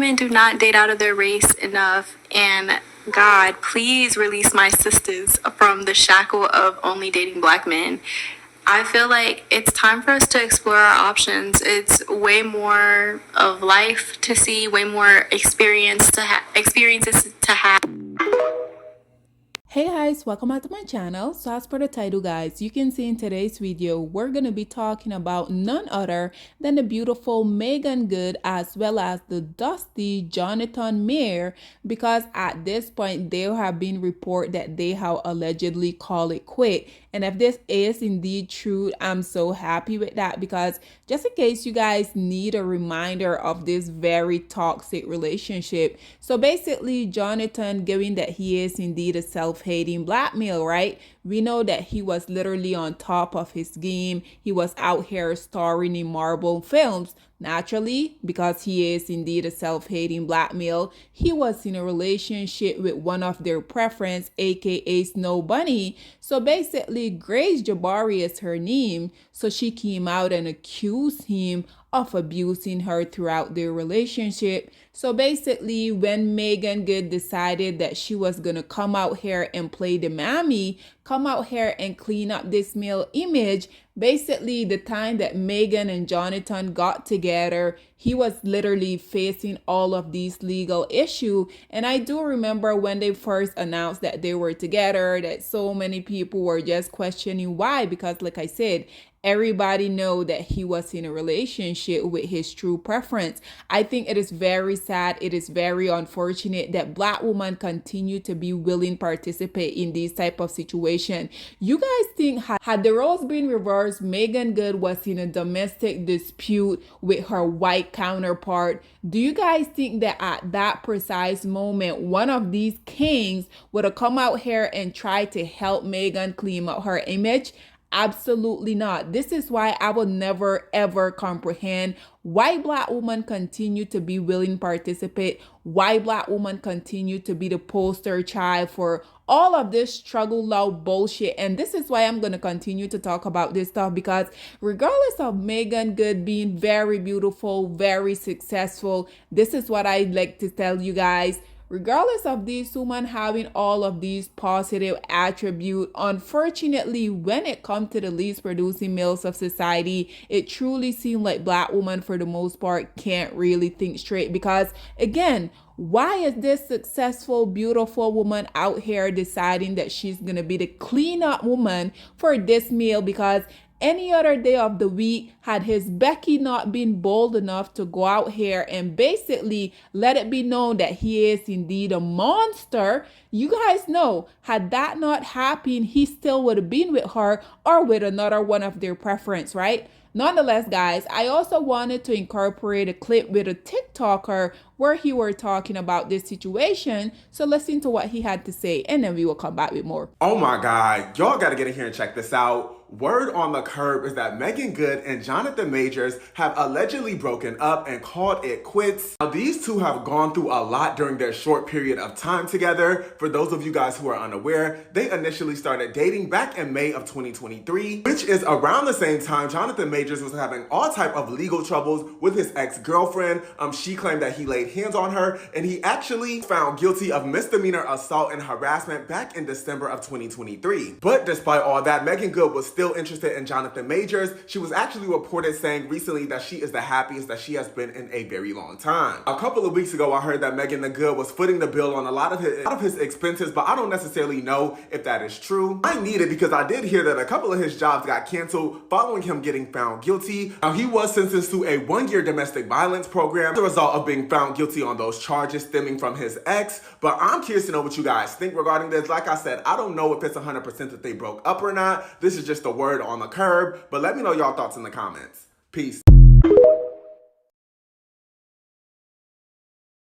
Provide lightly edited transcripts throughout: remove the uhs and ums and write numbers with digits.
women do not date out of their race enough, and God, please release my sisters from the shackle of only dating black men. I feel like it's time for us to explore our options. It's way more of life to see, way more experiences to have. Hey guys, welcome back to my channel. So as per the title guys, you can see in today's video we're going to be talking about none other than the beautiful Meagan Good as well as the dusty Jonathan Majors, because at this point there have been reports that they have allegedly called it quit. And if this is indeed true, I'm so happy with that, because just in case you guys need a reminder of this very toxic relationship. So basically Jonathan, given that he is indeed a self-hating black male, right? We know that he was literally on top of his game. He was out here starring in Marvel films. Naturally, because he is indeed a self-hating black male, he was in a relationship with one of their preference, aka Snow Bunny. So basically, Grace Jabari is her name. So she came out and accused him of abusing her throughout their relationship. So basically, when Meagan Good decided that she was gonna come out here and play the mammy, come out here and clean up this male image, basically the time that Meagan and Jonathan got together, he was literally facing all of these legal issues. And I do remember when they first announced that they were together, that so many people were just questioning why, because like I said, everybody know that he was in a relationship with his true preference. I think it is very sad. It is very unfortunate that black women continue to be willing to participate in these type of situation. You guys think had the roles been reversed, Meagan Good was in a domestic dispute with her white counterpart, do you guys think that at that precise moment one of these kings would have come out here and tried to help Meagan clean up her image? Absolutely not. This is why I will never ever comprehend why black women continue to be willing to participate, why black women continue to be the poster child for all of this struggle love bullshit. And this is why I'm going to continue to talk about this stuff, because regardless of Meagan Good being very beautiful, very successful, this is what I like to tell you guys. Regardless of these women having all of these positive attributes, unfortunately, when it comes to the least producing males of society, it truly seems like black women, for the most part, can't really think straight. Because again, why is this successful, beautiful woman out here deciding that she's going to be the cleanup woman for this male? Because any other day of the week, had his Becky not been bold enough to go out here and basically let it be known that he is indeed a monster, you guys know, had that not happened, he still would have been with her or with another one of their preference, right? Nonetheless, guys, I also wanted to incorporate a clip with a TikToker where he were talking about this situation. So listen to what he had to say, and then we will come back with more. Oh my God, y'all gotta get in here and check this out. Word on the curb is that Meagan Good and Jonathan Majors have allegedly broken up and called it quits. Now, these two have gone through a lot during their short period of time together. For those of you guys who are unaware, they initially started dating back in May of 2023, which is around the same time Jonathan Majors was having all type of legal troubles with his ex-girlfriend. She claimed that he laid hands on her, and he actually found guilty of misdemeanor assault and harassment back in December of 2023. But despite all that, Meagan Good was still interested in Jonathan Majors. She was actually reported saying recently that she is the happiest that she has been in a very long time. A couple of weeks ago, I heard that Meagan Good was footing the bill on a lot of his expenses, but I don't necessarily know if that is true. I need it because I did hear that a couple of his jobs got canceled following him getting found guilty. Now, he was sentenced to a 1-year domestic violence program as a result of being found guilty on those charges stemming from his ex. But I'm curious to know what you guys think regarding this. Like I said, I don't know if it's 100% that they broke up or not. This is just a word on the curb, but let me know y'all thoughts in the comments. Peace.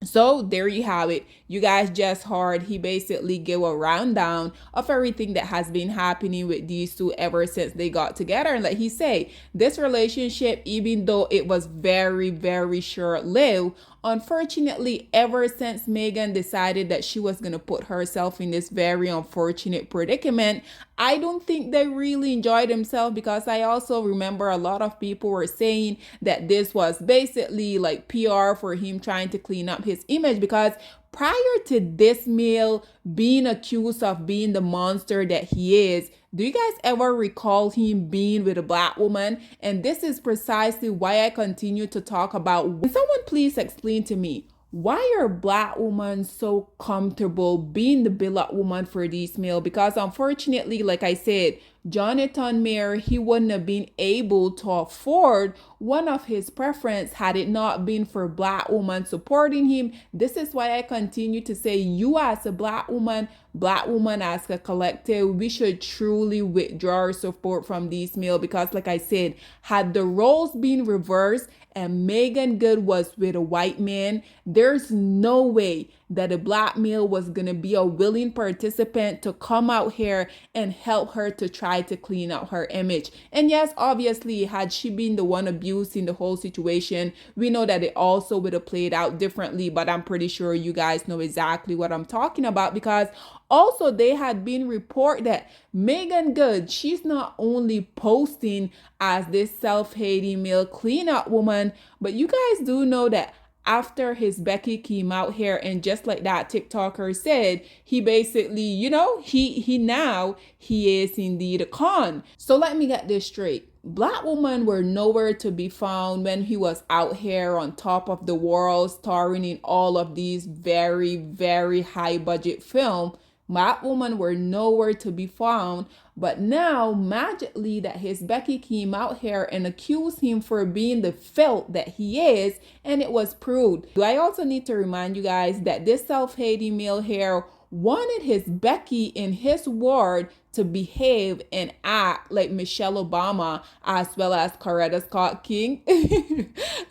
So there you have it. You guys just heard he basically gave a rundown of everything that has been happening with these two ever since they got together. And like he said, this relationship, even though it was very, very short-lived, Unfortunately, ever since Meagan decided that she was going to put herself in this very unfortunate predicament, I don't think they really enjoyed themselves, because I also remember a lot of people were saying that this was basically like PR for him trying to clean up his image, because prior to this male being accused of being the monster that he is, do you guys ever recall him being with a black woman? And this is precisely why I continue to talk about. Can someone please explain to me, why are black women so comfortable being the billet woman for this male? Because unfortunately, like I said, Jonathan Majors, he wouldn't have been able to afford one of his preference had it not been for black women supporting him. This is why I continue to say, you as a black woman as a collective, we should truly withdraw our support from this male, because like I said, had the roles been reversed and Meagan Good was with a white man, there's no way that a black male was gonna be a willing participant to come out here and help her to try to clean up her image. And yes, obviously, had she been the one abusing the whole situation, we know that it also would have played out differently, but I'm pretty sure you guys know exactly what I'm talking about, because also they had been report that Meagan Good, she's not only posting as this self-hating male cleanup woman, but you guys do know that after his Becky came out here, and just like that TikToker said, he basically, he is indeed a con. So let me get this straight. Black women were nowhere to be found when he was out here on top of the world, starring in all of these very, very high budget films. Black women were nowhere to be found, but now magically that his Becky came out here and accused him for being the filth that he is, and it was proved. I also need to remind you guys that this self-hating male here wanted his Becky in his ward to behave and act like Michelle Obama as well as Coretta Scott King.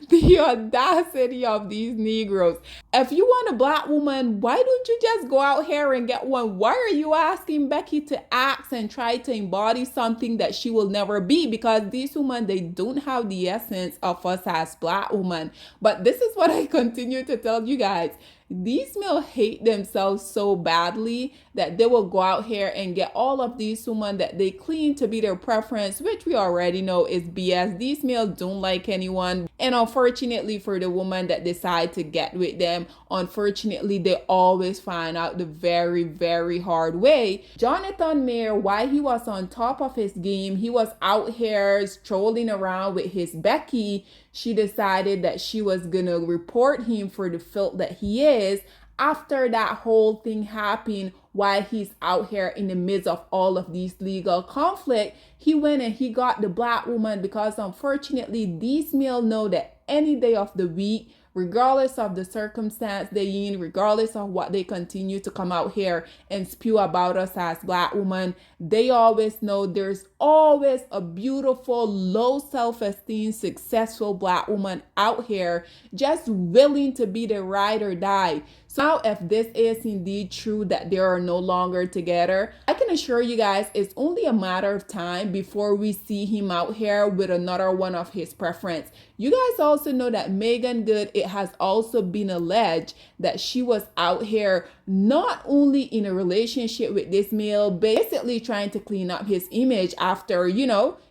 The audacity of these Negroes. If you want a black woman, why don't you just go out here and get one? Why are you asking Becky to act and try to embody something that she will never be? Because these women, they don't have the essence of us as black women. But this is what I continue to tell you guys. These males hate themselves so badly that they will go out here and get all of these women that they claim to be their preference, which we already know is BS. These males don't like anyone. And unfortunately for the woman that decide to get with them, unfortunately, they always find out the very, very hard way. Jonathan Majors, while he was on top of his game, he was out here strolling around with his Becky. She decided that she was gonna report him for the filth that he is. After that whole thing happened, while he's out here in the midst of all of these legal conflict, he went and he got the black woman, because unfortunately these males know that any day of the week, regardless of the circumstance they in, regardless of what they continue to come out here and spew about us as black women, they always know there's always a beautiful, low self-esteem, successful black woman out here just willing to be the ride or die. So now, if this is indeed true that they are no longer together, I can assure you guys it's only a matter of time before we see him out here with another one of his preference. You guys also know that Meagan Good, it has also been alleged that she was out here not only in a relationship with this male, basically trying to clean up his image after,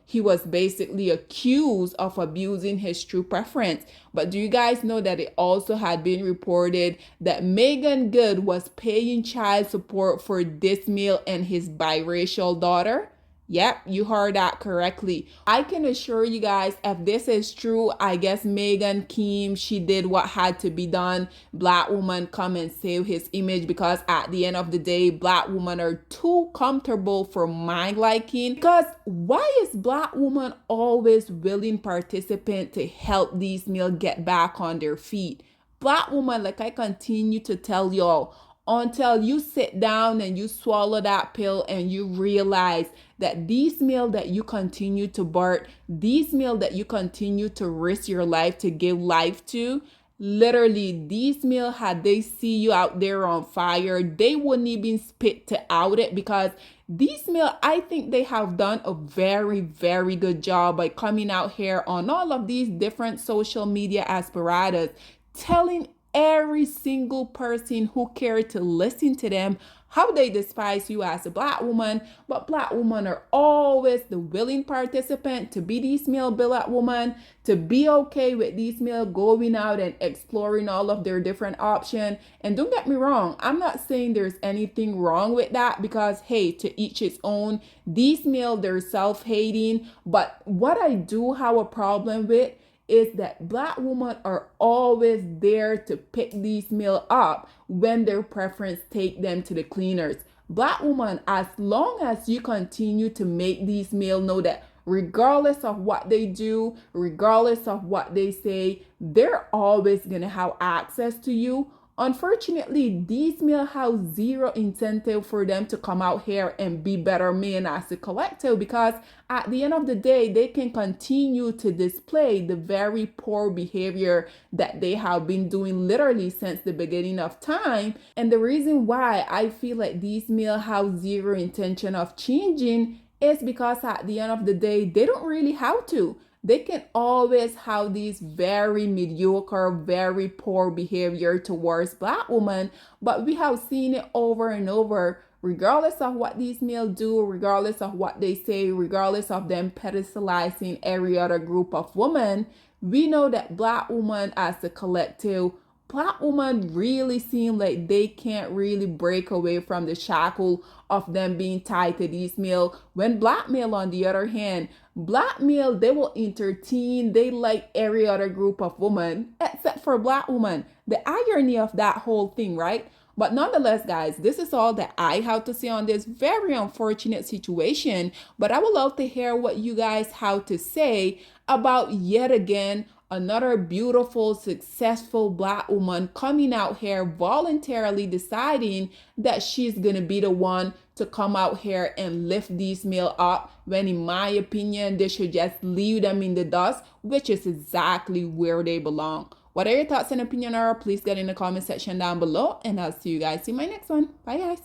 he was basically accused of abusing his true preference. But do you guys know that it also had been reported that Meagan Good was paying child support for this male and his biracial daughter? Yep, you heard that correctly. I can assure you guys, if this is true, I guess Meagan Kim, she did what had to be done. Black woman come and save his image, because at the end of the day, black women are too comfortable for my liking. Because why is black woman always willing participant to help these males get back on their feet? Black woman, like I continue to tell y'all, until you sit down and you swallow that pill and you realize that these males that you continue to birth, these males that you continue to risk your life to give life to, literally these males, had they see you out there on fire, they wouldn't even spit to out it, because these males, I think they have done a very, very good job by coming out here on all of these different social media apparatus, telling every single person who cared to listen to them, how they despise you as a black woman. But black women are always the willing participant to be these male black women, to be okay with these male going out and exploring all of their different options. And don't get me wrong, I'm not saying there's anything wrong with that, because hey, to each its own. These male, they're self-hating. But what I do have a problem with is that black women are always there to pick these male up when their preference take them to the cleaners. Black woman, as long as you continue to make these male know that regardless of what they do, regardless of what they say, they're always gonna have access to you. Unfortunately, these male have zero incentive for them to come out here and be better men as a collective, because at the end of the day, they can continue to display the very poor behavior that they have been doing literally since the beginning of time. And the reason why I feel like these male have zero intention of changing is because at the end of the day, they don't really have to. They can always have these very mediocre, very poor behavior towards black women. But we have seen it over and over, regardless of what these males do, regardless of what they say, regardless of them pedestalizing every other group of women. We know that black women as a collective, black women really seem like they can't really break away from the shackle of them being tied to these male. When black male, on the other hand, black male, they will entertain, they like every other group of women except for black women. The irony of that whole thing, right? But nonetheless, guys, this is all that I have to say on this very unfortunate situation. But I would love to hear what you guys have to say about, yet again, another beautiful, successful black woman coming out here voluntarily deciding that she's gonna be the one to come out here and lift these male up, when in my opinion, they should just leave them in the dust, which is exactly where they belong. What are your thoughts and opinion are? Please get in the comment section down below, and I'll see you guys in my next one. Bye, guys.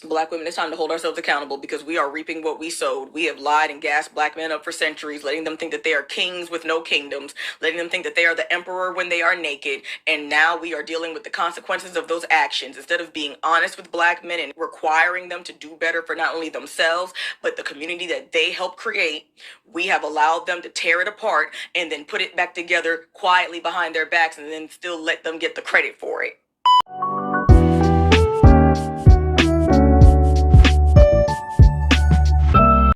Black women, it's time to hold ourselves accountable, because we are reaping what we sowed. We have lied and gassed black men up for centuries, letting them think that they are kings with no kingdoms, letting them think that they are the emperor when they are naked. And now we are dealing with the consequences of those actions. Instead of being honest with black men and requiring them to do better for not only themselves, but the community that they helped create, we have allowed them to tear it apart and then put it back together quietly behind their backs, and then still let them get the credit for it.